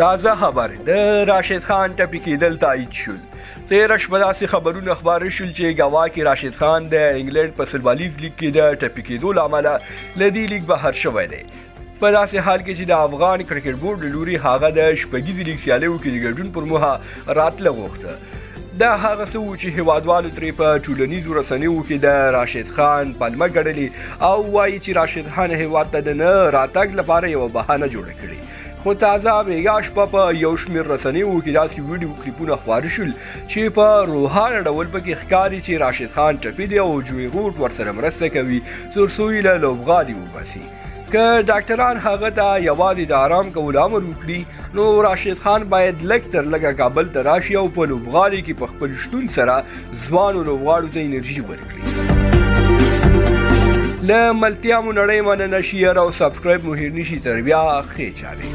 تازه خبر د راشد خان ټپي کېدل تایید شول. تېره شپه داسې خبرونه خپاره شول چې ګواکې راشد خان د انګلند په سلبالیز لیګ کې د ټپي کېدو له امله له دې لیګ بهر شوی دی. په داسې حال کې چې د افغان کرکټ بورډ له لوري هغه د شپږیزې لیګ سیالیو کې د ګډون پر موخه راتله غوښته. دا هغه څه و چې هیوادوالو ترې په ټولنیزو رسنیو کې د راشد خان پلمه ګڼلې او وایي چې راشد خان هیواد ته د نه راتګ لپاره یوه بهانه جوړه کړې. خو تازه بیګا شپه په یو شمېر رسنیو کې داسې ویډیو کلیپونه خپاره شول چې په روښانه ډول پکې ښکاري چې راشد خان ټپي دی او جوی غوټ ورسره مرسته کوي تر څو یې له لوبغالي وباسي. که ډاکټران هغه ته یوازې د آرام کولو امر وکړي نو راشد خان باید لږ تر لږه کابل ته راشي او په لوبغالي کې په خپل شتون سره ځوانو لوبغاړو ته انرژي ورکړي. له ملتیا مو نړۍ مننه، شیر او سبسکرایب مو هېر نشي. تر بیا ښې چارې.